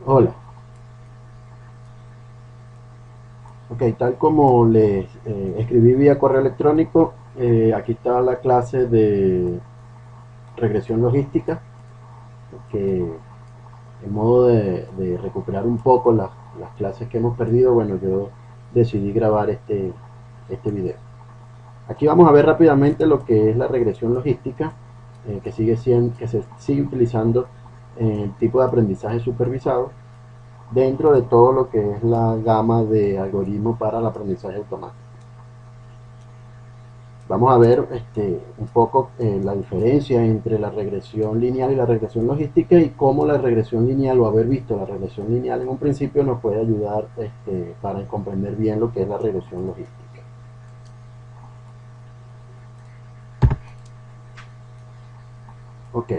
Hola, ok, tal como les escribí vía correo electrónico, aquí está la clase de regresión logística, que en modo de recuperar un poco las clases que hemos perdido, bueno, yo decidí grabar este video. Aquí vamos a ver rápidamente lo que es la regresión logística, que se sigue utilizando en el tipo de aprendizaje supervisado dentro de todo lo que es la gama de algoritmos para el aprendizaje automático. Vamos a ver un poco la diferencia entre la regresión lineal y la regresión logística y cómo la regresión lineal o haber visto la regresión lineal en un principio nos puede ayudar para comprender bien lo que es la regresión logística. Ok,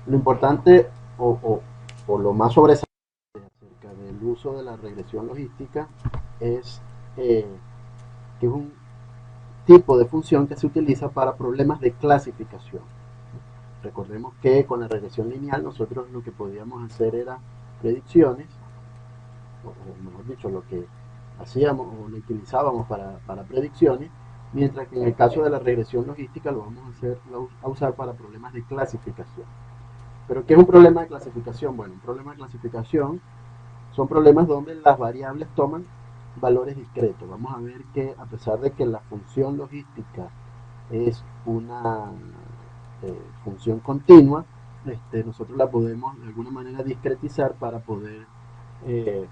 lo importante o lo más sobresaliente acerca del uso de la regresión logística es eh, que es un tipo de función que se utiliza para problemas de clasificación. Recordemos que con la regresión lineal nosotros lo que podíamos hacer era predicciones, o mejor dicho, lo que hacíamos o lo utilizábamos para predicciones, mientras que en el caso de la regresión logística lo vamos a usar para problemas de clasificación. ¿Pero qué es un problema de clasificación? Bueno, un problema de clasificación son problemas donde las variables toman valores discretos. Vamos a ver que a pesar de que la función logística es una función continua, nosotros la podemos de alguna manera discretizar para poder eh,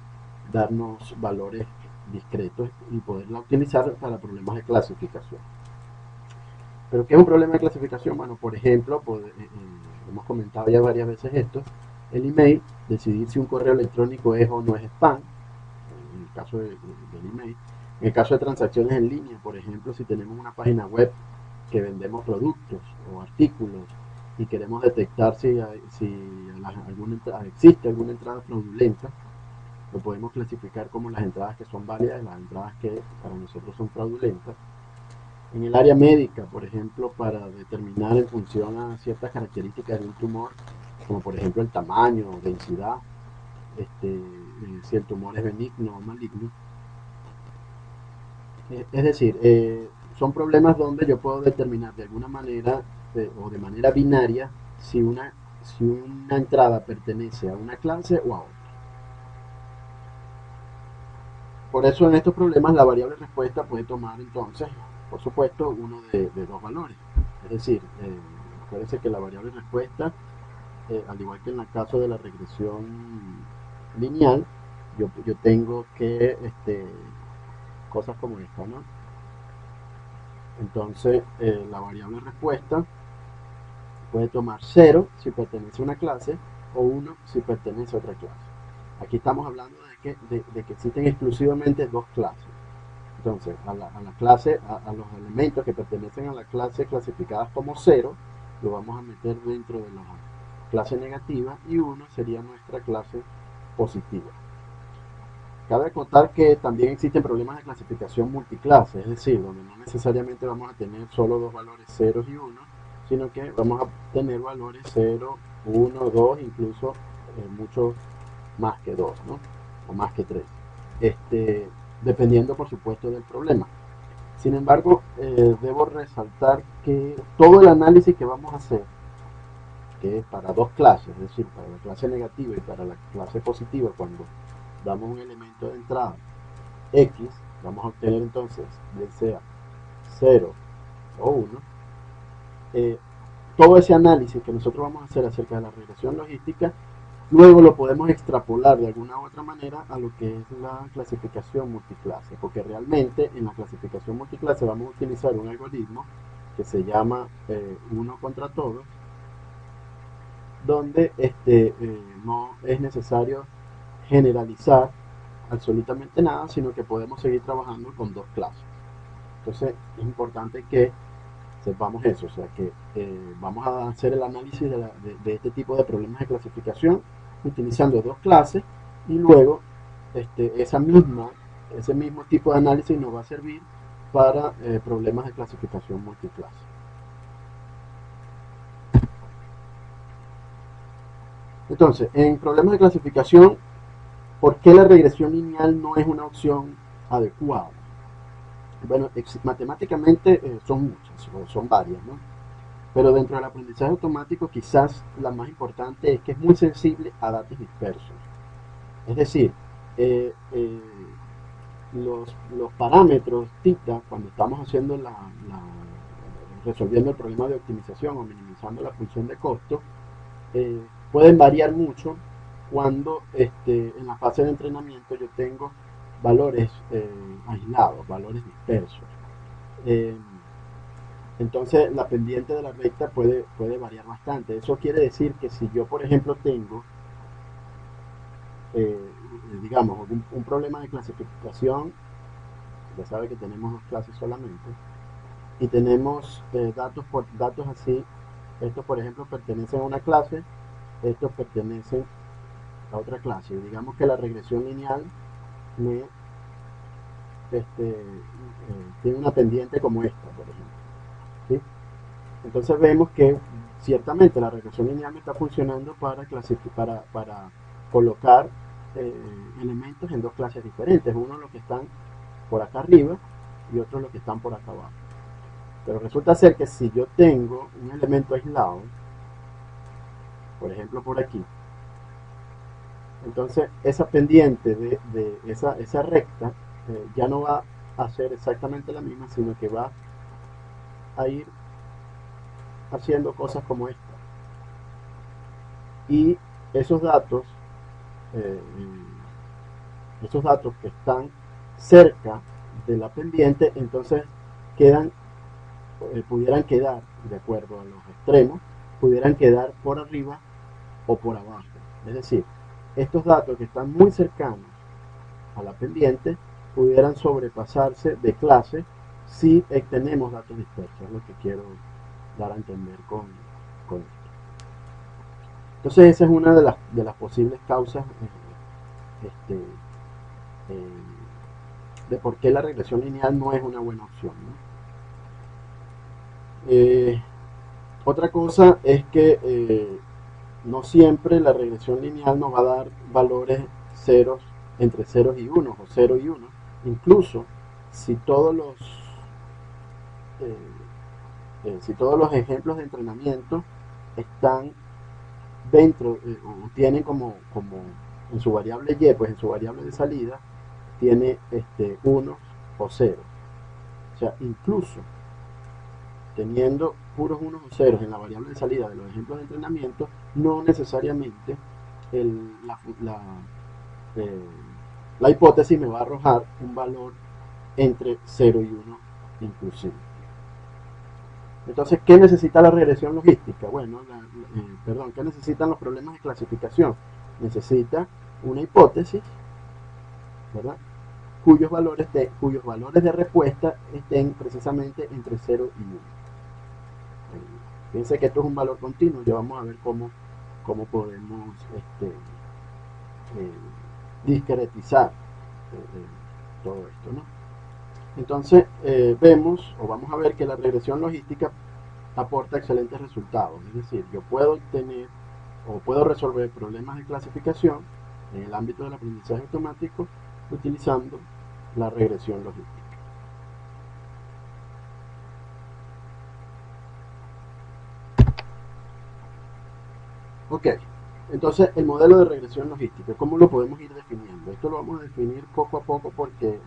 darnos valores discretos y poderla utilizar para problemas de clasificación. ¿Pero qué es un problema de clasificación? Bueno, por ejemplo, hemos comentado ya varias veces esto, el email, decidir si un correo electrónico es o no es spam, en el caso del email. En el caso de transacciones en línea, por ejemplo, si tenemos una página web que vendemos productos o artículos y queremos detectar existe alguna entrada fraudulenta, lo podemos clasificar como las entradas que son válidas y las entradas que para nosotros son fraudulentas. En el área médica, por ejemplo, para determinar en función a ciertas características de un tumor, como por ejemplo el tamaño, densidad, si el tumor es benigno o maligno. Es decir, son problemas donde yo puedo determinar de alguna manera o de manera binaria si una entrada pertenece a una clase o a otra. Por eso en estos problemas la variable respuesta puede tomar entonces, por supuesto, uno de dos valores. Es decir, acuérdense que la variable respuesta, al igual que en el caso de la regresión lineal, yo tengo que cosas como esta, ¿no? Entonces, la variable respuesta puede tomar cero si pertenece a una clase o uno si pertenece a otra clase. Aquí estamos hablando de que existen exclusivamente dos clases. Entonces, a la clase, a los elementos que pertenecen a la clase clasificadas como cero, lo vamos a meter dentro de la clase negativa y uno sería nuestra clase positiva. Cabe contar que también existen problemas de clasificación multiclase, es decir, donde no necesariamente vamos a tener solo dos valores ceros y uno, sino que vamos a tener valores 0, 1, 2, incluso mucho más que 2, ¿no? O más que 3. Dependiendo, por supuesto, del problema. Sin embargo, debo resaltar que todo el análisis que vamos a hacer, que es para dos clases, es decir, para la clase negativa y para la clase positiva, cuando damos un elemento de entrada X, vamos a obtener entonces, bien sea 0 o 1, eh, todo ese análisis que nosotros vamos a hacer acerca de la regresión logística, luego lo podemos extrapolar de alguna u otra manera a lo que es la clasificación multiclase, porque realmente en la clasificación multiclase vamos a utilizar un algoritmo que se llama uno contra todos, donde no es necesario generalizar absolutamente nada, sino que podemos seguir trabajando con dos clases. Entonces es importante que sepamos eso, o sea que vamos a hacer el análisis de este tipo de problemas de clasificación utilizando dos clases y luego ese mismo tipo de análisis nos va a servir para problemas de clasificación multiclase. Entonces, en problemas de clasificación ¿Por qué la regresión lineal no es una opción adecuada? Bueno, matemáticamente son muchas, o son varias, ¿no? Pero dentro del aprendizaje automático quizás la más importante es que es muy sensible a datos dispersos. Es decir, eh, eh, los parámetros TITA, cuando estamos haciendo resolviendo el problema de optimización o minimizando la función de costo, pueden variar mucho cuando en la fase de entrenamiento yo tengo valores aislados, valores dispersos. Eh, entonces la pendiente de la recta puede variar bastante. Eso quiere decir que si yo, por ejemplo, tengo, eh, digamos, un problema de clasificación, ya sabe que tenemos dos clases solamente, y tenemos datos así, estos por ejemplo pertenecen a una clase, estos pertenecen a otra clase. Digamos que la regresión lineal me tiene una pendiente como esta, por ejemplo. ¿Sí? Entonces vemos que ciertamente la regresión lineal me está funcionando para colocar elementos en dos clases diferentes, uno los que están por acá arriba y otro los que están por acá abajo. Pero resulta ser que si yo tengo un elemento aislado, por ejemplo por aquí, entonces esa pendiente de esa recta ya no va a ser exactamente la misma, sino que va a ir haciendo cosas como esta. Y esos datos, eh, esos datos que están cerca de la pendiente, entonces quedan, pudieran quedar, de acuerdo a los extremos, pudieran quedar por arriba o por abajo. Es decir, estos datos que están muy cercanos a la pendiente pudieran sobrepasarse de clase si tenemos datos dispersos, es lo que quiero dar a entender con esto. Entonces esa es una de las posibles causas este, eh, de por qué la regresión lineal no es una buena opción, ¿no? Otra cosa es que no siempre la regresión lineal nos va a dar valores ceros entre ceros y unos o 0 y 1. Incluso si eh, si todos los ejemplos de entrenamiento están dentro o tienen como en su variable y, pues en su variable de salida tiene unos o ceros. O sea, incluso teniendo puros unos o ceros en la variable de salida de los ejemplos de entrenamiento, no necesariamente el, eh, la hipótesis me va a arrojar un valor entre 0 y 1 inclusive. Entonces, ¿qué necesita la regresión logística? Bueno, perdón, ¿qué necesitan los problemas de clasificación? Necesita una hipótesis, ¿verdad? Cuyos valores de respuesta estén precisamente entre 0 y 1. Fíjense que esto es un valor continuo, ya vamos a ver cómo podemos eh, discretizar todo esto, ¿no? Entonces vemos o vamos a ver que la regresión logística aporta excelentes resultados, es decir, yo puedo obtener o puedo resolver problemas de clasificación en el ámbito del aprendizaje automático utilizando la regresión logística. Ok, entonces el modelo de regresión logística, ¿cómo lo podemos ir definiendo? Esto lo vamos a definir poco a poco porque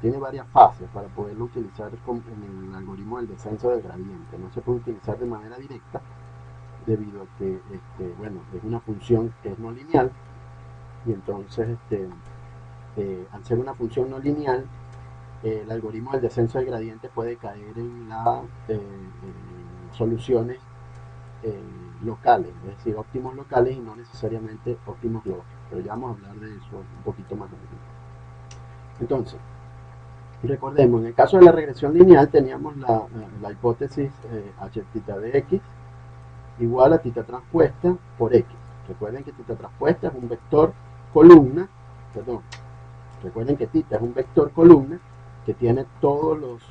tiene varias fases para poderlo utilizar en el algoritmo del descenso del gradiente. No se puede utilizar de manera directa debido a que bueno, es una función que es no lineal y entonces al ser una función no lineal, el algoritmo del descenso del gradiente puede caer en las soluciones eh, locales, es decir, óptimos locales y no necesariamente óptimos globales. Pero ya vamos a hablar de eso un poquito más adelante. Entonces, recordemos, en el caso de la regresión lineal teníamos la hipótesis h tita de x igual a tita transpuesta por x. Recuerden que tita transpuesta es un vector columna, perdón, recuerden que tita es un vector columna que tiene todos los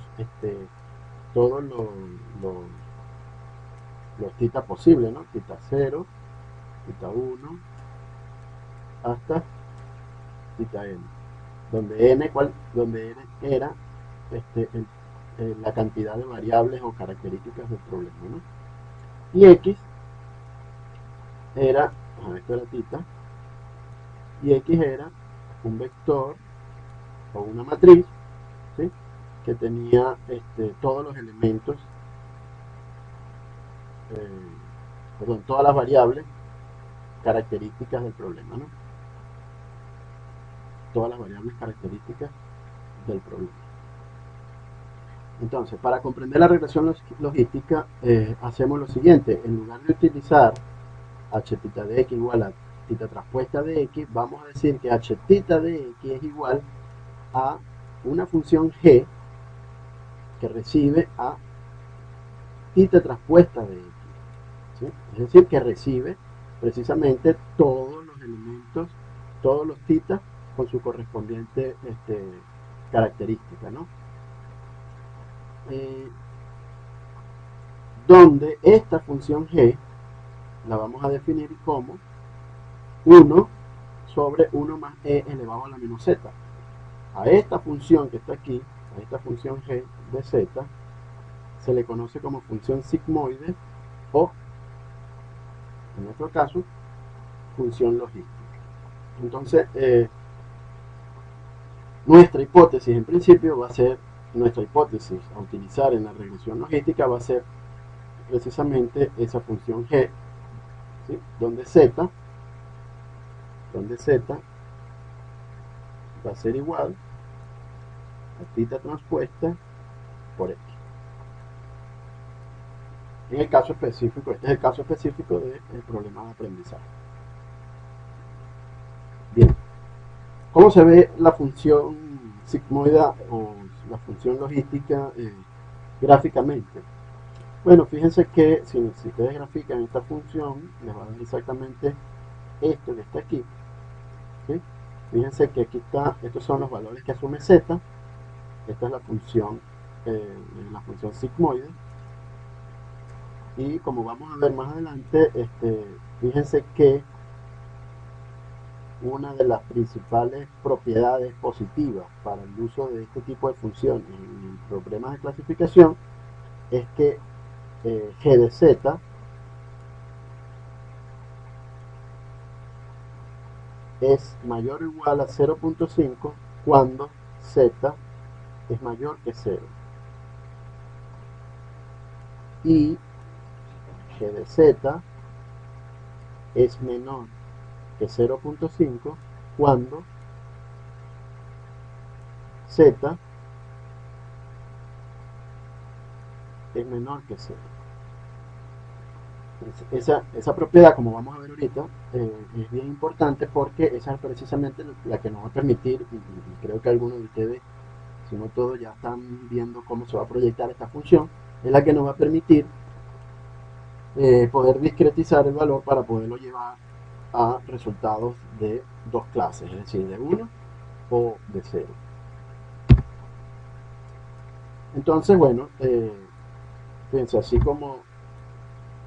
tita posibles, ¿no? Tita 0, tita 1, hasta tita n, donde n era la cantidad de variables o características del problema, ¿no? Y x era, esto era tita, y x era un vector o una matriz, ¿sí?, que tenía todos los elementos, todas las variables características del problema, ¿no? Todas las variables características del problema. Entonces, para comprender la regresión logística, hacemos lo siguiente: en lugar de utilizar h tita de x igual a tita transpuesta de x, vamos a decir que h tita de x es igual a una función g que recibe a tita transpuesta de x, ¿sí? Es decir, que recibe precisamente todos los elementos, todos los titas con su correspondiente característica, ¿no? Donde esta función g la vamos a definir como 1 sobre 1 más e elevado a la menos z. A esta función que está aquí, a esta función g de z, se le conoce como función sigmoide o, en nuestro caso, función logística. Entonces, nuestra hipótesis en principio va a ser, nuestra hipótesis a utilizar en la regresión logística va a ser precisamente esa función g, ¿sí?, donde z va a ser igual a tita transpuesta por x. En el caso específico, este es el caso específico del problema de aprendizaje. Bien, ¿cómo se ve la función sigmoida o la función logística gráficamente? Bueno, fíjense que si ustedes grafican esta función, les va a dar exactamente esto que está aquí, ¿sí? Fíjense que aquí está, estos son los valores que asume z, esta es la función sigmoide, y como vamos a ver más adelante, fíjense que una de las principales propiedades positivas para el uso de este tipo de funciones en problemas de clasificación es que g de z es mayor o igual a 0.5 cuando z es mayor que 0, y g de z es menor que 0.5 cuando z es menor que 0. Esa propiedad, como vamos a ver ahorita, es bien importante porque esa es precisamente la que nos va a permitir, y creo que algunos de ustedes, si no todos, ya están viendo cómo se va a proyectar esta función, es la que nos va a permitir poder discretizar el valor para poderlo llevar a resultados de dos clases, es decir, de 1 o de 0. Entonces, bueno, fíjense, así como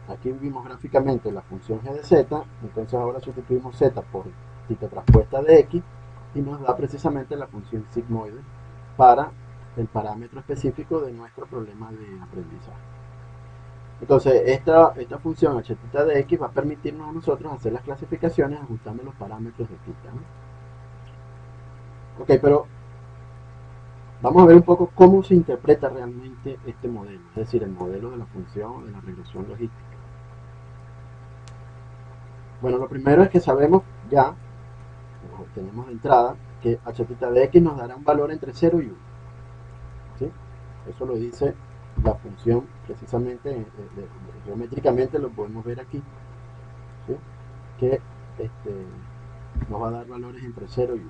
aquí vimos gráficamente la función g de z, entonces ahora sustituimos z por tita transpuesta de x y nos da precisamente la función sigmoide para el parámetro específico de nuestro problema de aprendizaje. Entonces esta función h tita de x va a permitirnos a nosotros hacer las clasificaciones ajustando los parámetros de tita, ¿no? Ok, pero vamos a ver un poco cómo se interpreta realmente este modelo, es decir, el modelo de la función de la regresión logística. Bueno, lo primero es que sabemos ya, o tenemos de entrada, que h tita de x nos dará un valor entre 0 y 1. ¿Sí? Eso lo dice la función precisamente, geométricamente lo podemos ver aquí, ¿sí?, que nos va a dar valores entre 0 y 1.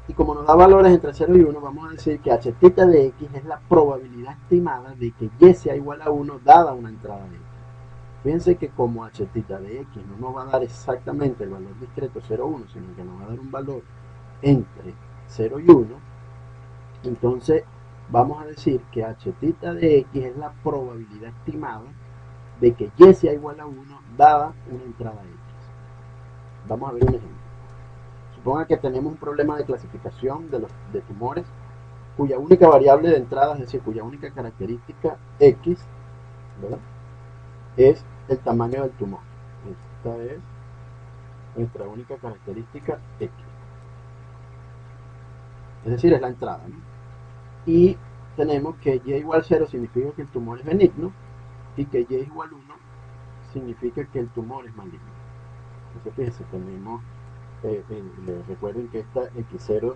Y como nos da valores entre 0 y 1, vamos a decir que h tita de x es la probabilidad estimada de que y sea igual a 1 dada una entrada de x. Fíjense que como h tita de x no nos va a dar exactamente el valor discreto 0, 1, sino que nos va a dar un valor entre 0 y 1, entonces vamos a decir que h tita de x es la probabilidad estimada de que y sea igual a 1 dada una entrada x. Vamos a ver un ejemplo. Suponga que tenemos un problema de clasificación de tumores cuya única variable de entrada, es decir, cuya única característica X, ¿verdad?, es el tamaño del tumor. Esta es nuestra única característica X. Es decir, es la entrada, ¿no? Y tenemos que Y igual 0 significa que el tumor es benigno y que Y igual 1 significa que el tumor es maligno. Entonces, fíjense, tenemos, recuerden que esta X0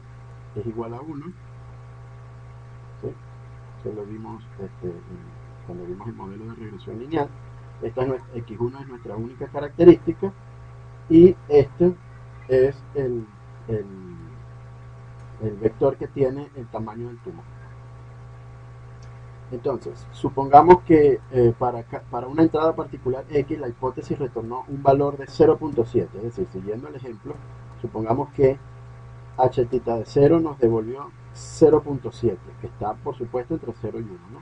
es igual a 1, ¿sí? Eso lo vimos cuando vimos el modelo de regresión lineal. Esta es X1 es nuestra única característica y este es el vector que tiene el tamaño del tumor. Entonces, supongamos que para una entrada particular X, la hipótesis retornó un valor de 0.7, es decir, siguiendo el ejemplo, supongamos que h θ de 0 nos devolvió 0.7, que está por supuesto entre 0 y 1, ¿no?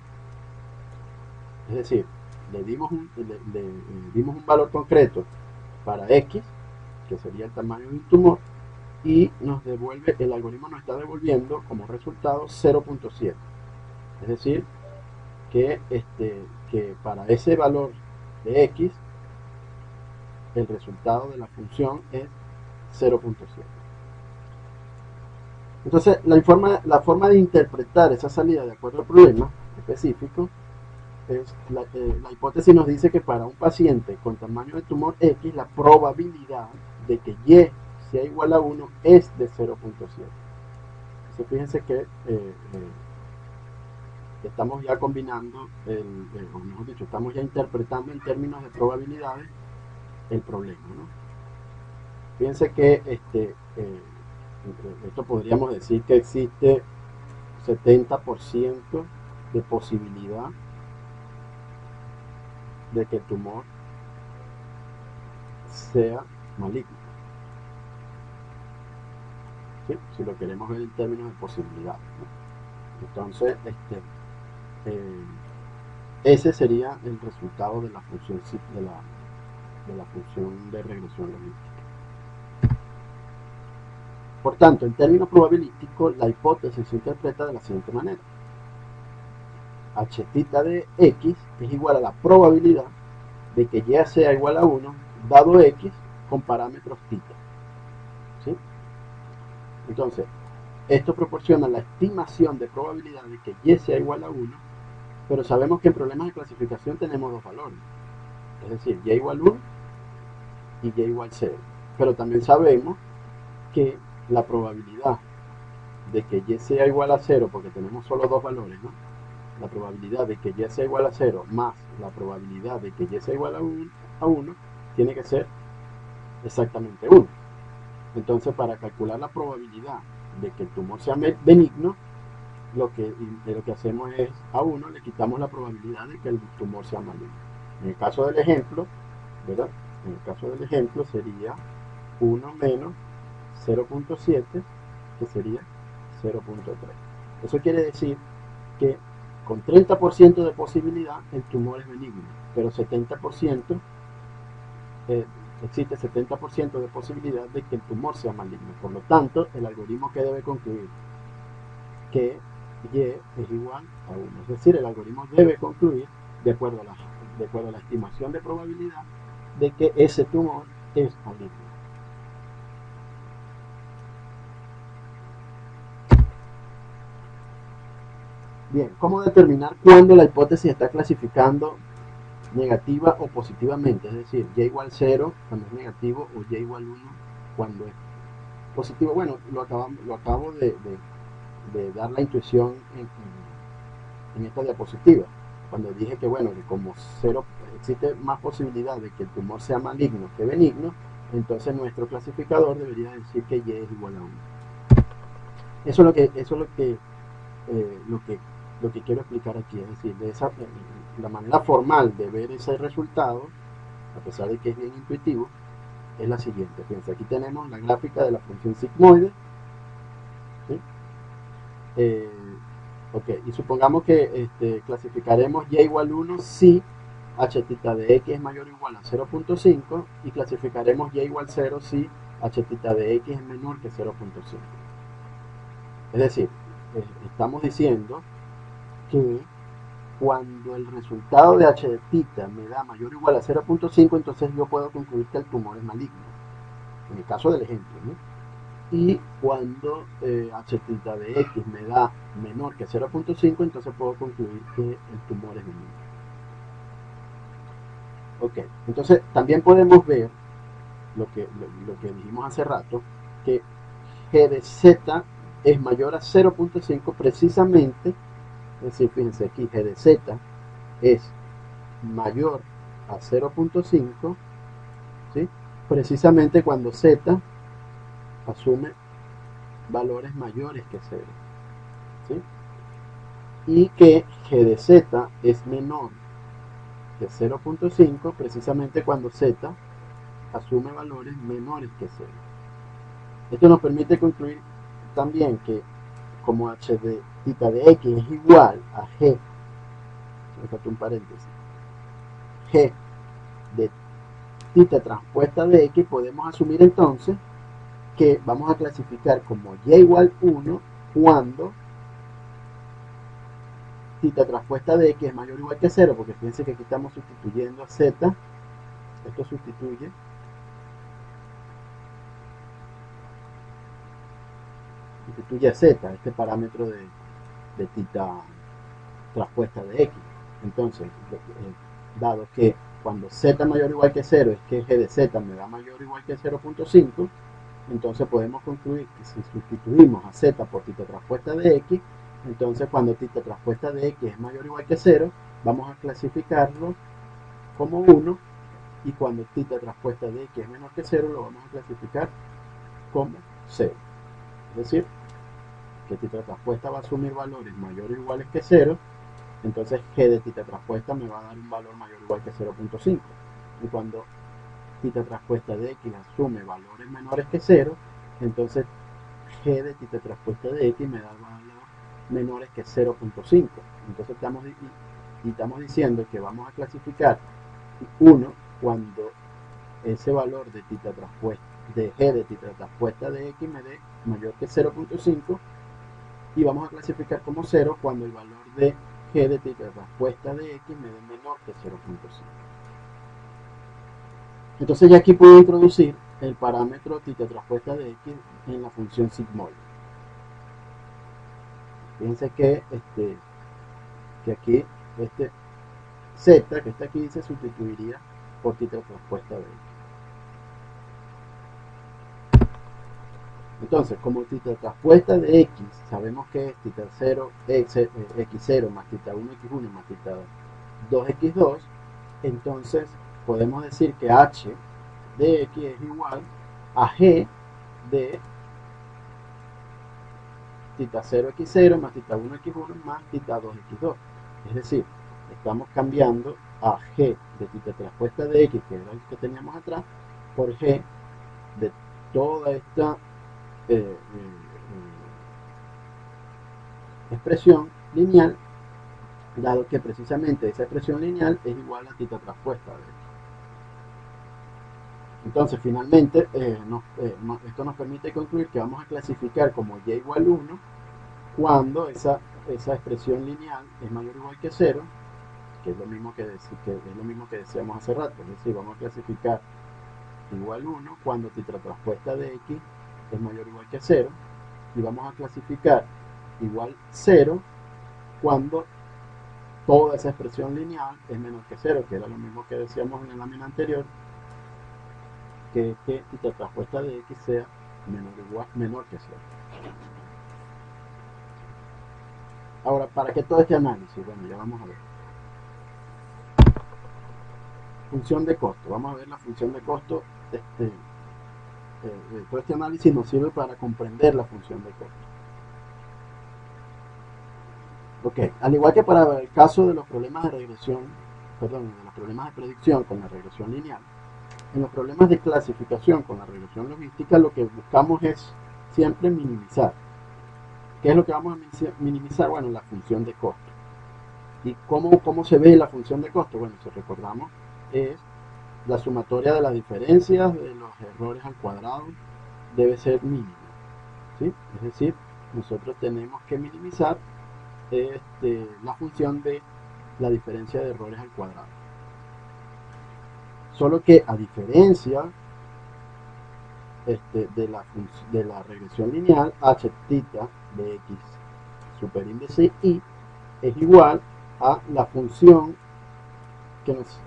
Es decir, le dimos un valor concreto para X, que sería el tamaño de un tumor, y el algoritmo nos está devolviendo como resultado 0.7. Es decir, que para ese valor de X, el resultado de la función es 0.7. Entonces, la forma de interpretar esa salida de acuerdo al problema específico es, la hipótesis nos dice que para un paciente con tamaño de tumor X, la probabilidad de que Y sea igual a 1 es de 0.7. Entonces, fíjense que estamos ya combinando, o mejor dicho, estamos ya interpretando en términos de probabilidades el problema, ¿no? Fíjense que esto podríamos decir que existe 70% de posibilidad de que el tumor sea maligno, ¿sí? Si lo queremos ver en términos de posibilidad, ¿no? Entonces, ese sería el resultado de la función de regresión logística. Por tanto, en términos probabilísticos, la hipótesis se interpreta de la siguiente manera: h θ de X es igual a la probabilidad de que Y sea igual a 1 dado X con parámetros θ, ¿sí? Entonces, esto proporciona la estimación de probabilidad de que Y sea igual a 1, pero sabemos que en problemas de clasificación tenemos dos valores, es decir, Y igual 1 y Y igual 0, pero también sabemos que la probabilidad de que Y sea igual a 0, porque tenemos solo dos valores, ¿no? La probabilidad de que Y sea igual a 0 más la probabilidad de que Y sea igual a 1 tiene que ser exactamente 1. Entonces, para calcular la probabilidad de que el tumor sea benigno, lo que hacemos es a 1 le quitamos la probabilidad de que el tumor sea maligno. En el caso del ejemplo, ¿verdad? En el caso del ejemplo sería 1 menos 0.7, que sería 0.3. Eso quiere decir que con 30% de posibilidad el tumor es benigno, pero 70%, existe 70% de posibilidad de que el tumor sea maligno. Por lo tanto, el algoritmo que debe concluir que Y es igual a 1. Es decir, el algoritmo debe concluir de acuerdo a la estimación de probabilidad de que ese tumor es maligno. Bien, ¿cómo determinar cuándo la hipótesis está clasificando negativa o positivamente? Es decir, Y igual 0 cuando es negativo o Y igual 1 cuando es positivo. Bueno, lo acabo de dar la intuición en esta diapositiva, cuando dije que, bueno, que como 0 existe más posibilidad de que el tumor sea maligno que benigno, entonces nuestro clasificador debería decir que Y es igual a 1. Eso es lo que quiero explicar aquí, es decir, la manera formal de ver ese resultado, a pesar de que es bien intuitivo, es la siguiente. Fíjense, aquí tenemos la gráfica de la función sigmoide, ¿sí? Ok, y supongamos que clasificaremos Y igual 1 si h θ de X es mayor o igual a 0.5 y clasificaremos Y igual 0 si h θ de x es menor que 0.5. Es decir, estamos diciendo que cuando el resultado de h de θ me da mayor o igual a 0.5, entonces yo puedo concluir que el tumor es maligno, en el caso del ejemplo, ¿no? Y cuando h θ de x me da menor que 0.5, entonces puedo concluir que el tumor es benigno. Ok, entonces también podemos ver lo que dijimos hace rato, que g de z es mayor a 0.5 precisamente, es decir, fíjense aquí, g de z es mayor a 0.5, ¿sí? Precisamente cuando z asume valores mayores que 0, ¿sí? Y que g de z es menor que 0.5 precisamente cuando z asume valores menores que 0. Esto nos permite concluir también que como h de θ de x es igual a g, me falta un paréntesis, g de θ transpuesta de x, podemos asumir entonces que vamos a clasificar como y igual 1 cuando θ transpuesta de x es mayor o igual que 0, porque fíjense que aquí estamos sustituyendo a z, esto sustituye a z, este parámetro de θ transpuesta de x. Entonces, dado que cuando z mayor o igual que 0 es que g de z me da mayor o igual que 0.5, entonces podemos concluir que si sustituimos a z por θ transpuesta de x, entonces cuando θ transpuesta de x es mayor o igual que 0, vamos a clasificarlo como 1, y cuando θ transpuesta de x es menor que 0, lo vamos a clasificar como 0. Es decir, que θ transpuesta va a asumir valores mayores o iguales que 0, entonces g de θ transpuesta me va a dar un valor mayor o igual que 0.5. Y cuando θ transpuesta de x asume valores menores que 0, entonces g de θ transpuesta de x me da valores menores que 0.5. Entonces estamos diciendo que vamos a clasificar 1 cuando ese valor de θ transpuesta de g de θ transpuesta de x me dé mayor que 0.5, y vamos a clasificar como 0 cuando el valor de g de θ transpuesta de x me dé menor que 0.5. Entonces ya aquí puedo introducir el parámetro θ transpuesta de x en la función sigmoide. Fíjense que aquí este z que está aquí se sustituiría por θ transpuesta de x. Entonces, como θ transpuesta de x sabemos que es θ0 x0 más θ1 x1 más θ2 x2, entonces podemos decir que h de x es igual a g de θ0 x0 más θ1 x1 más θ2 x2. Es decir, estamos cambiando a g de θ transpuesta de x, que era el que teníamos atrás, por g de toda esta expresión lineal, dado que precisamente esa expresión lineal es igual a θ transpuesta de x. Entonces, finalmente, esto nos permite concluir que vamos a clasificar como y igual 1 cuando esa expresión lineal es mayor o igual que 0, que es lo mismo que decíamos hace rato. Es decir, vamos a clasificar igual 1 cuando θ transpuesta de x es mayor o igual que 0, y vamos a clasificar igual 0 cuando toda esa expresión lineal es menor que 0, que era lo mismo que decíamos en la lámina anterior, que θ transpuesta de x sea menor que 0. Ahora, ¿para qué todo este análisis? Bueno, ya vamos a ver. Función de costo. Vamos a ver la función de costo. Todo este análisis nos sirve para comprender la función de costo. Ok, al igual que para el caso de los problemas de regresión, perdón, de los problemas de predicción con la regresión lineal, en los problemas de clasificación con la regresión logística, lo que buscamos es siempre minimizar. ¿Qué es lo que vamos a minimizar? Bueno, la función de costo. ¿Y cómo se ve la función de costo? Bueno, si recordamos, es la sumatoria de las diferencias de los errores al cuadrado debe ser mínimo, ¿sí? Es decir, nosotros tenemos que minimizar la función de la diferencia de errores al cuadrado. Solo que a diferencia de la regresión lineal, h tita de x superíndice y es igual a la función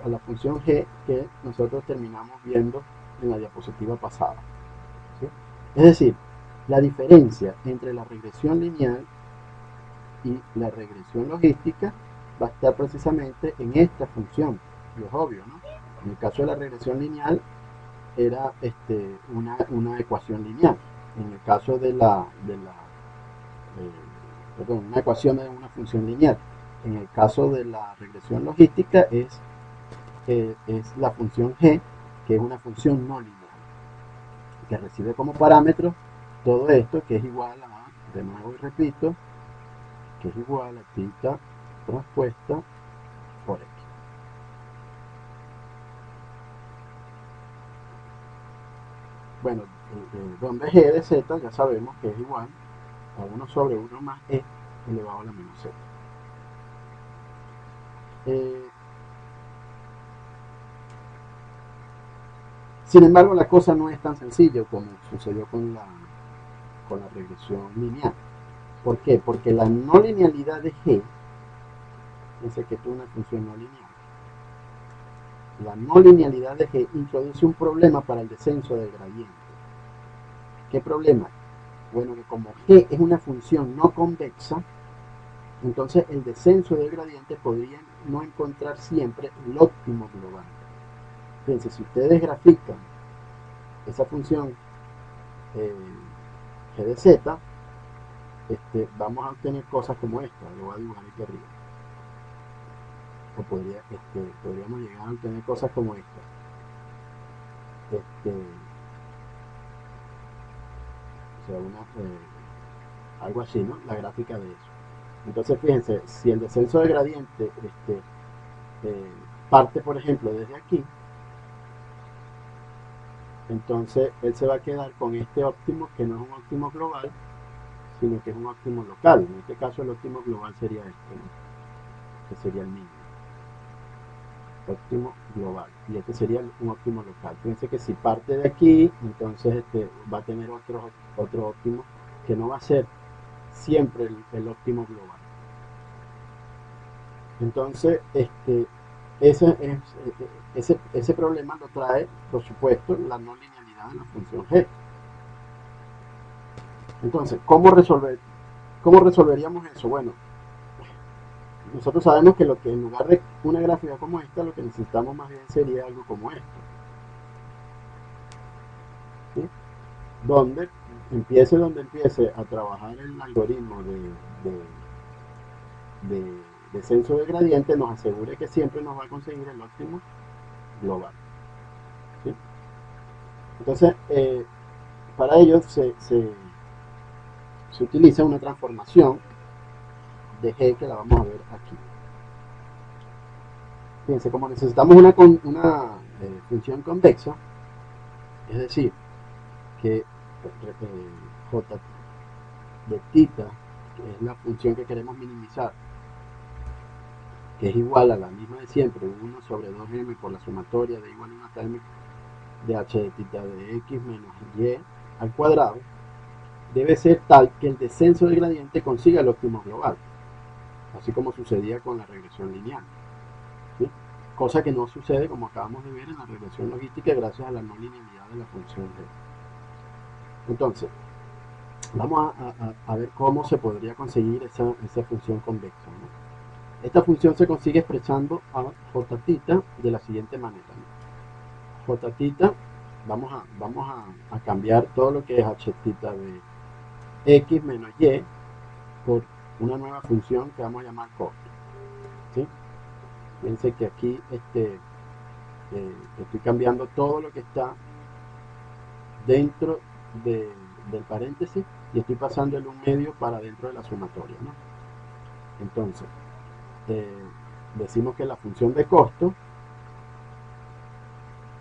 a la función g que nosotros terminamos viendo en la diapositiva pasada, ¿sí? Es decir, la diferencia entre la regresión lineal y la regresión logística va a estar precisamente en esta función, y es obvio, ¿no? En el caso de la regresión lineal era una ecuación lineal. En el caso una ecuación de una función lineal. En el caso de la regresión logística es la función g, que es una función no lineal, que recibe como parámetro todo esto, que es igual a, de nuevo y repito, que es igual a tita transpuesta por x. Bueno, donde g de z ya sabemos que es igual a 1 sobre 1 más e elevado a la menos z. Sin embargo, la cosa no es tan sencilla como sucedió con la regresión lineal. ¿Por qué? Porque la no linealidad de g, fíjense que esto es una función no lineal, la no linealidad de g introduce un problema para el descenso del gradiente. ¿Qué problema? Bueno, que como g es una función no convexa, entonces el descenso del gradiente podría no encontrar siempre el óptimo global. Fíjense, si ustedes grafican esa función g de z, vamos a obtener cosas como esta. Lo voy a dibujar aquí arriba. O podríamos llegar a obtener cosas como esta. O sea, algo así, ¿no? La gráfica de eso. Entonces, fíjense, si el descenso de gradiente parte, por ejemplo, desde aquí, entonces él se va a quedar con este óptimo, que no es un óptimo global, sino que es un óptimo local. En este caso, el óptimo global sería este, ¿no? Que sería el mínimo. Óptimo global. Y este sería un óptimo local. Fíjense que si parte de aquí, entonces va a tener otro óptimo, que no va a ser siempre el óptimo global. Entonces, ese problema lo trae, por supuesto, la no linealidad de la función g. Entonces, ¿cómo resolveríamos eso? Bueno, nosotros sabemos que en lugar de una gráfica como esta, lo que necesitamos más bien sería algo como esto, ¿sí? Donde empiece a trabajar el algoritmo de descenso de gradiente, nos asegure que siempre nos va a conseguir el óptimo global, ¿sí? Entonces, para ello se utiliza una transformación de g que la vamos a ver aquí. Fíjense, como necesitamos una función convexa, es decir, que j de tita, que es la función que queremos minimizar, que es igual a la misma de siempre, 1 sobre 2m por la sumatoria de igual a 1 hasta m de h de tita de x menos y al cuadrado, debe ser tal que el descenso del gradiente consiga el óptimo global, así como sucedía con la regresión lineal, ¿sí? Cosa que no sucede, como acabamos de ver, en la regresión logística gracias a la no linealidad de la función g. Entonces, vamos a ver cómo se podría conseguir esa función convexa, ¿no? Esta función se consigue expresando a j tita de la siguiente manera, ¿no? J tita, vamos a cambiar todo lo que es h tita de x menos y por una nueva función que vamos a llamar costo, ¿sí? Fíjense que aquí estoy cambiando todo lo que está dentro del paréntesis y estoy pasando el 1 medio para dentro de la sumatoria, ¿no? Entonces, decimos que la función de costo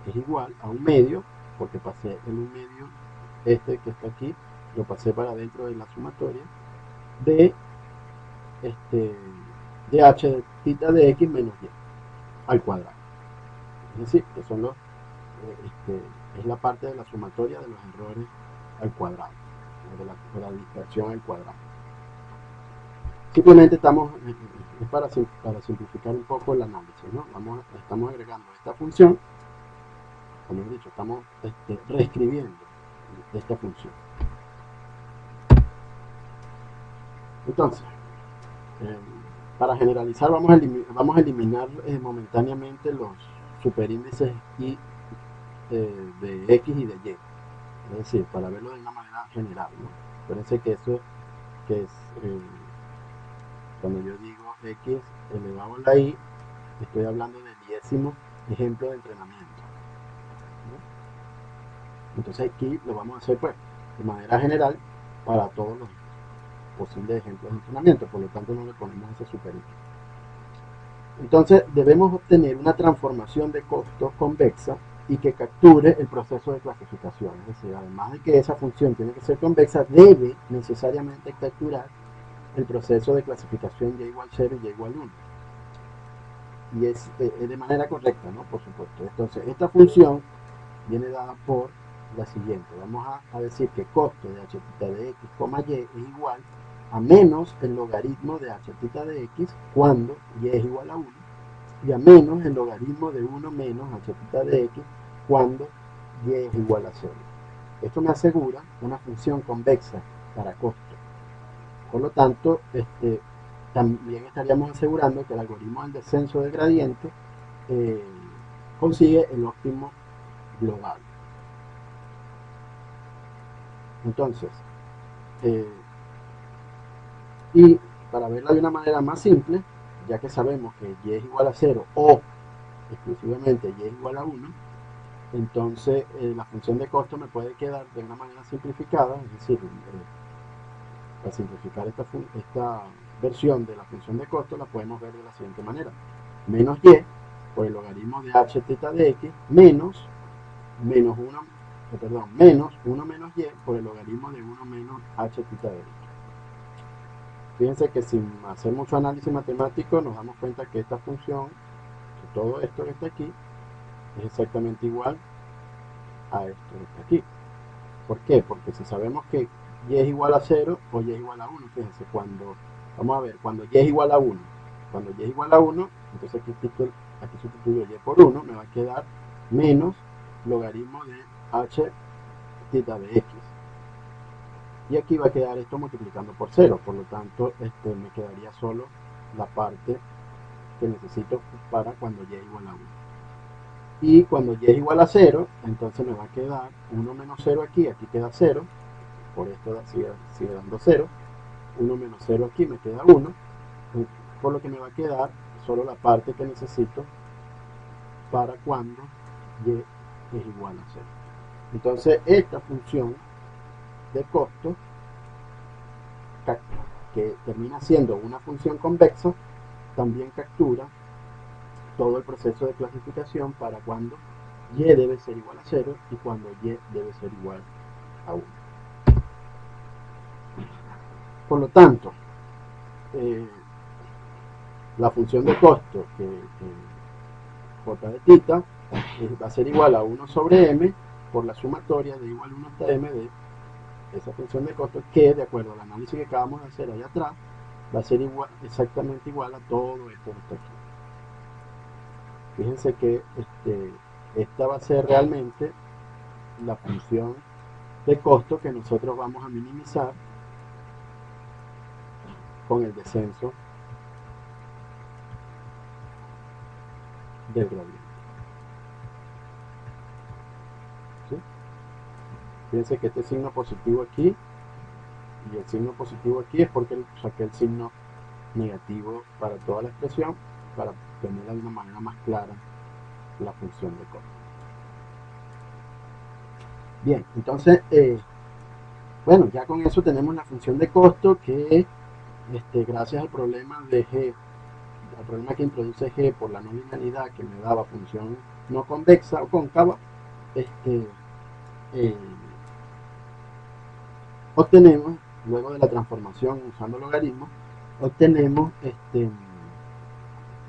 es igual a 1 medio, porque pasé el 1 medio este que está aquí, lo pasé para dentro de la sumatoria de de h de θ de x menos y al cuadrado. Es decir, que son es la parte de la sumatoria de los errores al cuadrado, de la dispersión al cuadrado. Simplemente estamos, es para simplificar un poco el análisis, ¿no? Estamos agregando esta función, como he dicho, estamos reescribiendo esta función. Entonces, para generalizar vamos a eliminar momentáneamente los superíndices y de x y de y, es decir, para verlo de una manera general, ¿no? Parece que eso que es cuando yo digo x elevado a la y, estoy hablando del 10º ejemplo de entrenamiento, ¿no? Entonces aquí lo vamos a hacer pues de manera general para todos los posibles ejemplos de entrenamiento, por lo tanto no le ponemos ese superíndice. Entonces debemos obtener una transformación de costos convexa y que capture el proceso de clasificación. Es decir, además de que esa función tiene que ser convexa, debe necesariamente capturar el proceso de clasificación y igual 0 y y igual 1. Y es de manera correcta, ¿no? Por supuesto. Entonces, esta función viene dada por la siguiente. Vamos a decir que costo de h θ de x, y es igual a menos el logaritmo de h θ de x cuando y es igual a 1 y a menos el logaritmo de 1 menos h θ de x cuando y es igual a 0. Esto me asegura una función convexa para costo. Por lo tanto, también estaríamos asegurando que el algoritmo del descenso del gradiente consigue el óptimo global. Entonces, y para verla de una manera más simple, ya que sabemos que y es igual a 0 o exclusivamente y es igual a 1, entonces la función de costo me puede quedar de una manera simplificada, es decir, para simplificar esta versión de la función de costo la podemos ver de la siguiente manera: menos y por el logaritmo de h θ de x menos 1 menos y por el logaritmo de 1 menos h θ de x. Fíjense que sin hacer mucho análisis matemático nos damos cuenta que esta función, que todo esto que está aquí, es exactamente igual a esto que está aquí. ¿Por qué? Porque si sabemos que y es igual a 0 o y es igual a 1, fíjense, vamos a ver, cuando y es igual a 1, entonces aquí sustituyo y por 1, me va a quedar menos logaritmo de h θ de x. Y aquí va a quedar esto multiplicando por 0, por lo tanto me quedaría solo la parte que necesito para cuando y es igual a 1. Y cuando y es igual a 0, entonces me va a quedar 1 menos 0 aquí queda 0, por esto sigue dando 0, 1 menos 0 aquí me queda 1, por lo que me va a quedar solo la parte que necesito para cuando y es igual a 0. Entonces esta función de costo, que termina siendo una función convexa, también captura todo el proceso de clasificación para cuando y debe ser igual a 0 y cuando y debe ser igual a 1. Por lo tanto, la función de costo j de θ va a ser igual a 1 sobre m por la sumatoria de igual 1 hasta m de esa función de costo, que de acuerdo al análisis que acabamos de hacer allá atrás va a ser exactamente igual a todo esto que está aquí. Fíjense que esta va a ser realmente la función de costo que nosotros vamos a minimizar con el descenso del gradiente. ¿Sí? Fíjense que este signo positivo aquí y el signo positivo aquí es porque saqué el signo negativo para toda la expresión para tener de una manera más clara la función de costo. Bien, entonces, bueno, ya con eso tenemos la función de costo que gracias al problema de G, al problema que introduce G por la no linealidad que me daba función no convexa o cóncava, eh, obtenemos, luego de la transformación usando logaritmos, obtenemos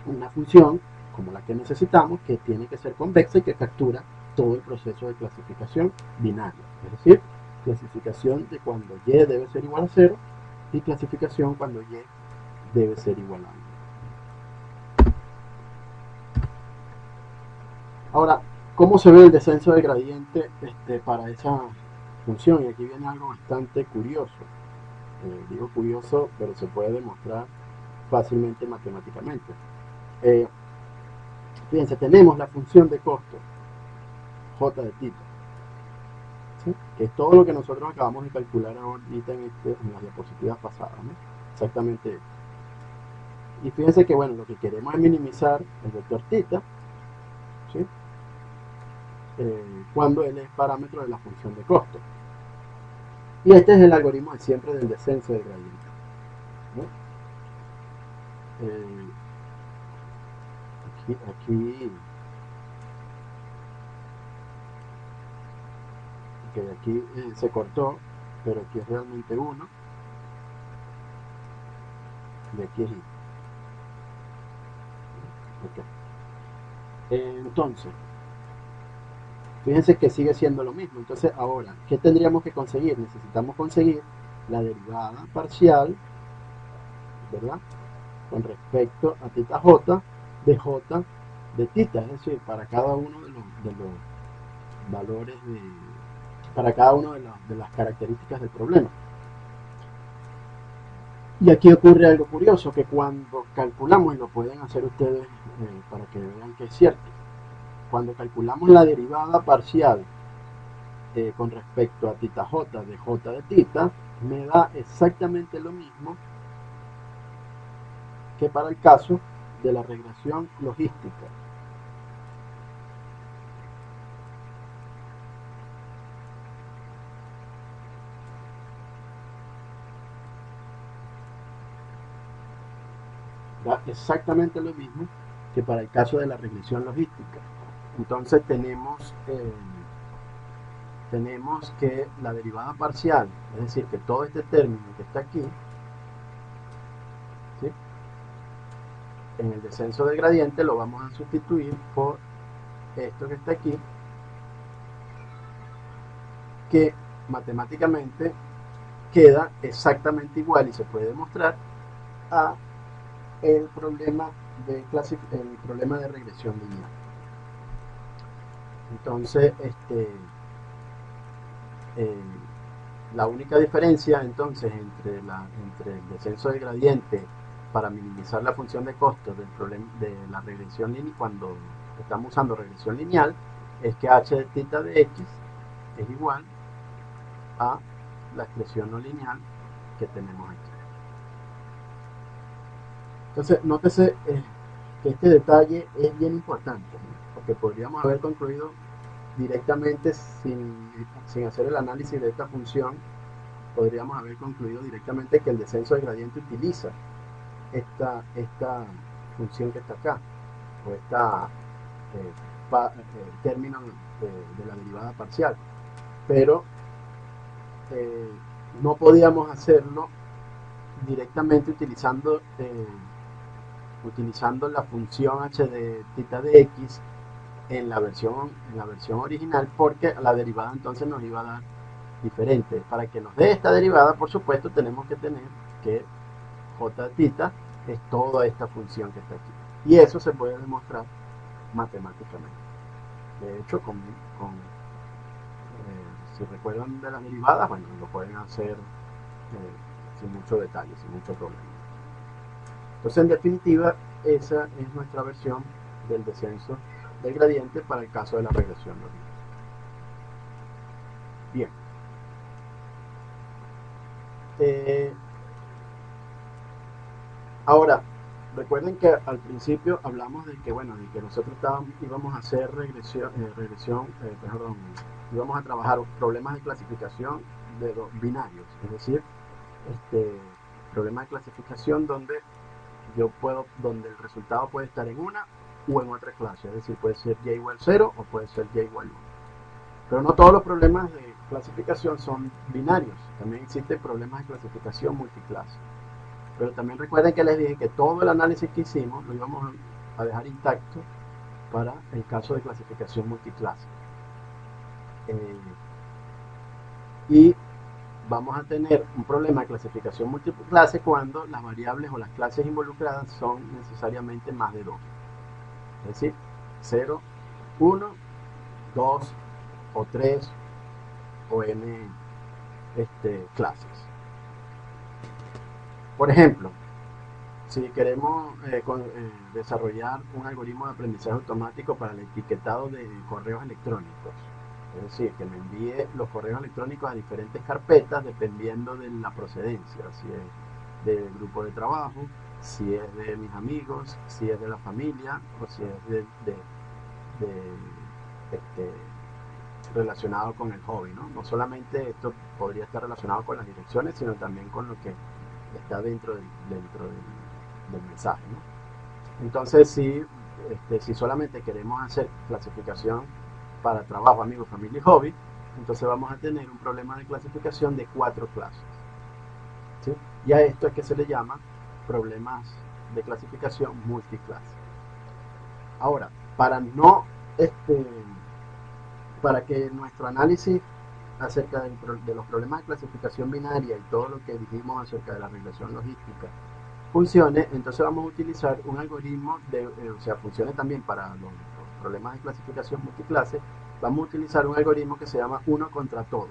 una función como la que necesitamos, que tiene que ser convexa y que captura todo el proceso de clasificación binaria, es decir, clasificación de cuando y debe ser igual a 0 y clasificación cuando y debe ser igual a 1. Ahora, ¿cómo se ve el descenso de gradiente para esa función? Y aquí viene algo bastante curioso. Digo curioso, pero se puede demostrar fácilmente matemáticamente. Fíjense, tenemos la función de costo, j de tita, ¿sí? Que es todo lo que nosotros acabamos de calcular ahorita en las diapositivas pasadas, ¿no? Exactamente esto. Y fíjense que, bueno, lo que queremos es minimizar el vector tita, ¿sí? Cuando él es parámetro de la función de costo. Y este es el algoritmo de siempre del descenso de gradiente, ¿no? Aquí se cortó, pero aquí es realmente 1 y aquí es i. Okay. Entonces, fíjense que sigue siendo lo mismo. Entonces, ahora, ¿qué tendríamos que conseguir? Necesitamos conseguir la derivada parcial, ¿verdad? Con respecto a tita j de j de tita, es decir, para cada uno de los valores para cada una de las características del problema. Y aquí ocurre algo curioso, que cuando calculamos, y lo pueden hacer ustedes para que vean que es cierto, cuando calculamos la derivada parcial con respecto a tita j de tita, me da exactamente lo mismo que para el caso de la regresión logística. Da exactamente lo mismo que para el caso de la regresión logística. Entonces tenemos que la derivada parcial, es decir, que todo este término que está aquí, ¿sí?, en el descenso del gradiente lo vamos a sustituir por esto que está aquí, que matemáticamente queda exactamente igual y se puede demostrar a el problema de regresión lineal. Entonces, la única diferencia entonces entre el descenso del gradiente para minimizar la función de costo del problema de la regresión lineal, cuando estamos usando regresión lineal, es que h de tita de x es igual a la expresión no lineal que tenemos aquí. Entonces, nótese que este detalle es bien importante, ¿no?, porque podríamos haber concluido directamente sin hacer el análisis de esta función, podríamos haber concluido directamente que el descenso del gradiente utiliza esta función que está acá, o esta término de la derivada parcial, pero no podíamos hacerlo directamente utilizando la función h de tita de x en la versión original, porque la derivada entonces nos iba a dar diferente. Para que nos dé esta derivada, por supuesto, tenemos que tener que j de tita es toda esta función que está aquí. Y eso se puede demostrar matemáticamente. De hecho, si recuerdan de las derivadas, bueno, lo pueden hacer sin mucho detalle, sin mucho problema. Entonces, en definitiva, esa es nuestra versión del descenso del gradiente para el caso de la regresión lógica. Bien. Ahora, recuerden que al principio hablamos de que, bueno, de que nosotros íbamos a hacer íbamos a trabajar problemas de clasificación de binarios, es decir, problemas de clasificación donde donde el resultado puede estar en una o en otra clase, es decir, puede ser y igual 0 o puede ser y igual 1. Pero no todos los problemas clasificación son binarios. También existen problemas de clasificación multiclase. Pero también recuerden que les dije que todo el análisis que hicimos lo íbamos a dejar intacto para el caso de clasificación multiclase. Y vamos a tener un problema de clasificación multiclase cuando las variables o las clases involucradas son necesariamente más de 2. Es decir, 0, 1, 2 o 3 o n clases. Por ejemplo, si queremos desarrollar un algoritmo de aprendizaje automático para el etiquetado de correos electrónicos, es decir, que me envíe los correos electrónicos a diferentes carpetas dependiendo de la procedencia, si es del grupo de trabajo, si es de mis amigos, si es de la familia o si es relacionado con el hobby, ¿no? No solamente esto podría estar relacionado con las direcciones, sino también con lo que está dentro del mensaje, ¿no? Entonces, si solamente queremos hacer clasificación para trabajo, amigos, familia y hobby, entonces vamos a tener un problema de clasificación de 4 clases, ¿sí? Y a esto es que se le llama problemas de clasificación multiclase. Ahora, para que nuestro análisis acerca de los problemas de clasificación binaria y todo lo que dijimos acerca de la regresión logística funcione, entonces vamos a utilizar un algoritmo o sea, funcione también para los problemas de clasificación multiclase, vamos a utilizar un algoritmo que se llama uno contra todos,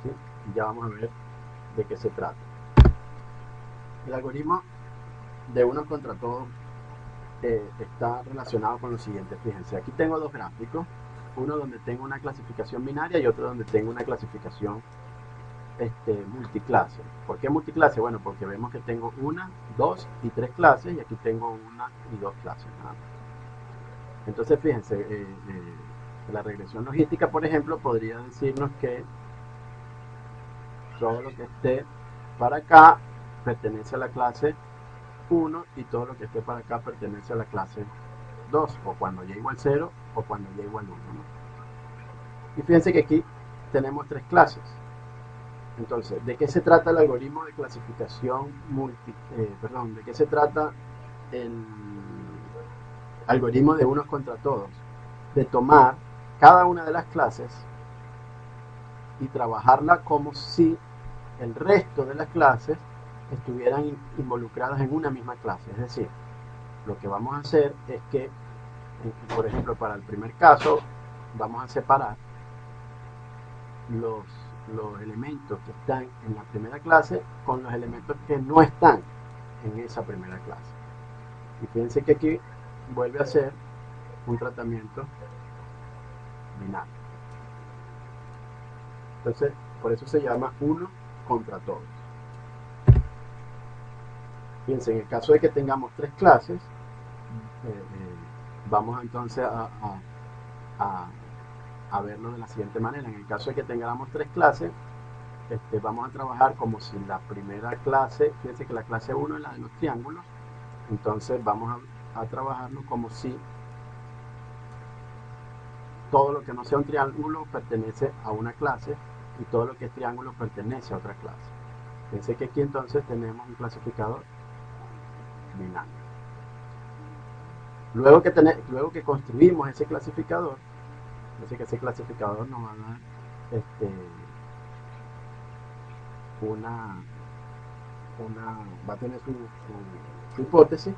¿sí? Y ya vamos a ver de qué se trata. El algoritmo de uno contra todos está relacionado con lo siguiente. Fíjense, aquí tengo dos gráficos, uno donde tengo una clasificación binaria y otro donde tengo una clasificación multiclase. ¿Por qué multiclase? Bueno, porque vemos que tengo una, dos y tres clases y aquí tengo una y dos clases. Entonces, fíjense, la regresión logística, por ejemplo, podría decirnos que todo lo que esté para acá pertenece a la clase 1 y todo lo que esté para acá pertenece a la clase 2, o cuando y igual 0 o cuando y igual 1, ¿no? Y fíjense que aquí tenemos tres clases. Entonces, ¿de qué se trata el algoritmo de clasificación ¿de qué se trata el algoritmo de unos contra todos? De tomar cada una de las clases y trabajarla como si el resto de las clases estuvieran involucradas en una misma clase. Es decir, lo que vamos a hacer es que, por ejemplo, para el primer caso, vamos a separar los elementos que están en la primera clase con los elementos que no están en esa primera clase. Y fíjense que aquí vuelve a ser un tratamiento binario. Entonces, por eso se llama uno contra todos. Fíjense, en el caso de que tengamos tres clases, vamos entonces a verlo de la siguiente manera. En el caso de que tengamos tres clases, vamos a trabajar como si la primera clase, fíjense que la clase 1 es la de los triángulos, entonces vamos a trabajarlo como si todo lo que no sea un triángulo pertenece a una clase y todo lo que es triángulo pertenece a otra clase. Fíjense que aquí entonces tenemos un clasificador binario. Luego que construimos ese clasificador, fíjense que ese clasificador nos va a dar va a tener su hipótesis.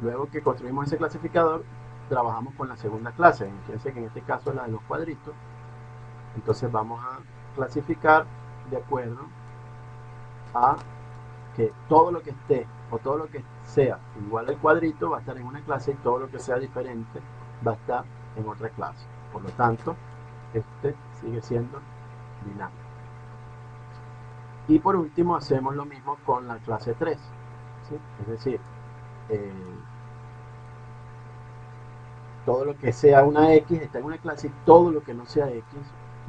Luego que construimos ese clasificador, trabajamos con la segunda clase. Fíjense que en este caso es la de los cuadritos. Entonces vamos a clasificar de acuerdo a que todo lo que esté o todo lo que sea igual al cuadrito va a estar en una clase y todo lo que sea diferente va a estar en otra clase. Por lo tanto, este sigue siendo binario. Y por último hacemos lo mismo con la clase 3, ¿sí? Es decir, todo lo que sea una X está en una clase y todo lo que no sea X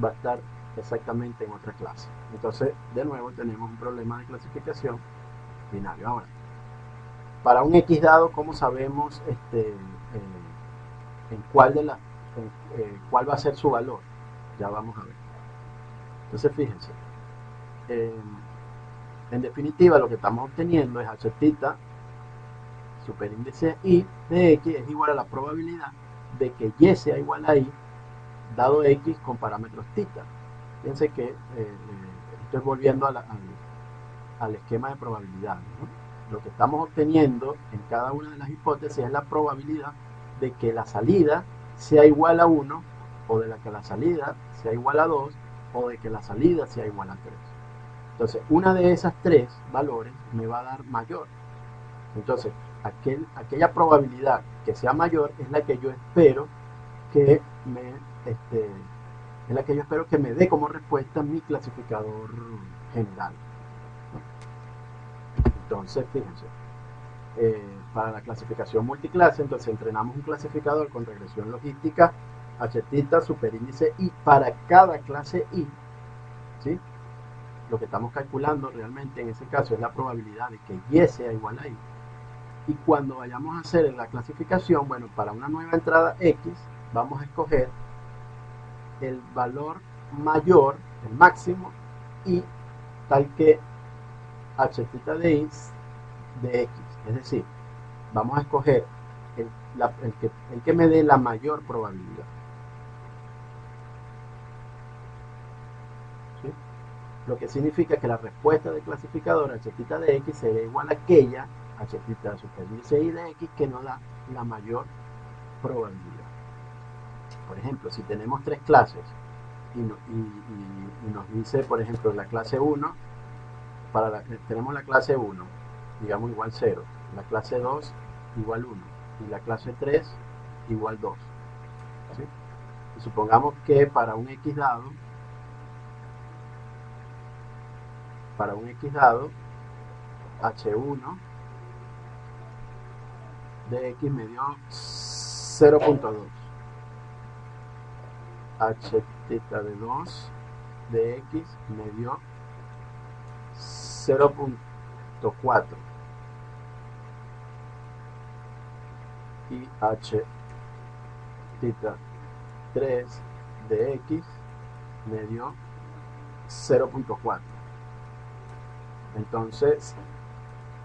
va a estar exactamente en otra clase. Entonces, de nuevo, tenemos un problema de clasificación binario. Ahora, para un X dado, ¿cómo sabemos en cuál va a ser su valor? Ya vamos a ver. Entonces fíjense, en definitiva lo que estamos obteniendo es h tita superíndice i de x es igual a la probabilidad de que y sea igual a i dado x con parámetros tita. Fíjense que estoy volviendo al esquema de probabilidad, ¿no? Lo que estamos obteniendo en cada una de las hipótesis es la probabilidad de que la salida sea igual a 1, o de la que la salida sea igual a 2, o de que la salida sea igual a 3. Entonces, una de esas tres valores me va a dar mayor. Entonces, aquella probabilidad que sea mayor es la que yo espero que me es la que yo espero que me dé como respuesta mi clasificador general. Entonces, fíjense, para la clasificación multiclase, entonces entrenamos un clasificador con regresión logística, h tita superíndice i para cada clase i, ¿sí? Lo que estamos calculando realmente en ese caso es la probabilidad de que y sea igual a i. Y cuando vayamos a hacer la clasificación, bueno, para una nueva entrada x, vamos a escoger el valor mayor, el máximo, y tal que h tita de i de x. Es decir, vamos a escoger el que me dé la mayor probabilidad. ¿Sí? Lo que significa que la respuesta del clasificador h tita de x será igual a aquella h tita superíndice i de x que nos da la mayor probabilidad. Por ejemplo, si tenemos tres clases y nos dice, por ejemplo, la clase 1, tenemos la clase 1, digamos igual 0, la clase 2 igual 1 y la clase 3 igual 2. ¿Sí? Y supongamos que para un x dado, h1 de x me dio 0.2, h tita de 2 de x me dio 0.4 y h tita 3 de x me dio 0.4. Entonces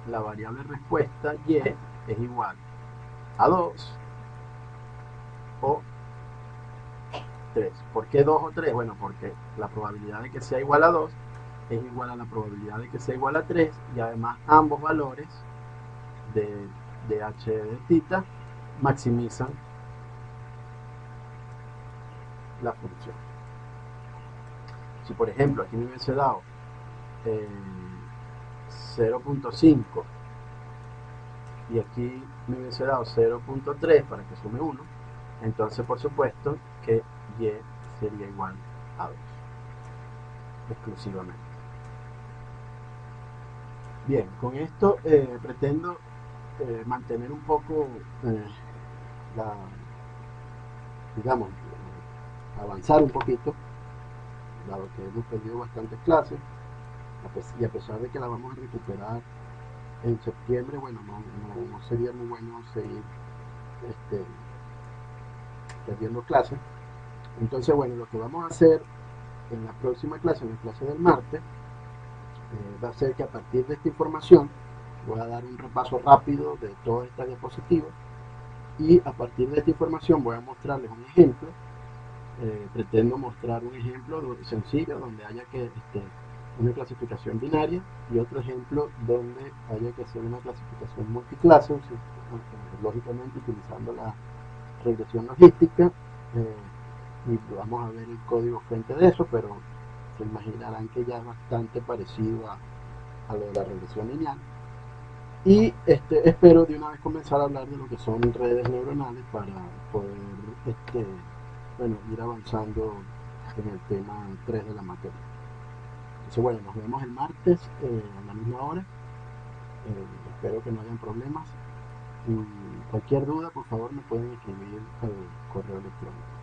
la variable respuesta y es igual a 2 o 3. ¿Por qué 2 o 3? Bueno, porque la probabilidad de que sea igual a 2 es igual a la probabilidad de que sea igual a 3, y además ambos valores de h de tita maximizan la función. Si por ejemplo aquí me hubiese dado 0.5 y aquí me hubiese dado 0.3 para que sume 1, entonces por supuesto que y sería igual a 2 exclusivamente. Bien, con esto pretendo mantener un poco la, digamos, avanzar un poquito, dado que hemos perdido bastantes clases, y a pesar de que la vamos a recuperar en septiembre, bueno, no sería muy bueno seguir este, perdiendo clases. Entonces, bueno, lo que vamos a hacer en la próxima clase, en la clase del martes, va a ser que a partir de esta información voy a dar un repaso rápido de todas estas diapositivas, y a partir de esta información voy a mostrarles un ejemplo. Pretendo mostrar un ejemplo sencillo donde haya que una clasificación binaria, y otro ejemplo donde haya que hacer una clasificación multiclase, lógicamente utilizando la regresión logística, y vamos a ver el código frente de eso, pero se imaginarán que ya es bastante parecido a lo de la regresión lineal. Y espero de una vez comenzar a hablar de lo que son redes neuronales para poder bueno, ir avanzando en el tema 3 de la materia. Entonces, bueno, nos vemos el martes a la misma hora. Espero que no hayan problemas. Y cualquier duda, por favor, me pueden escribir al correo electrónico.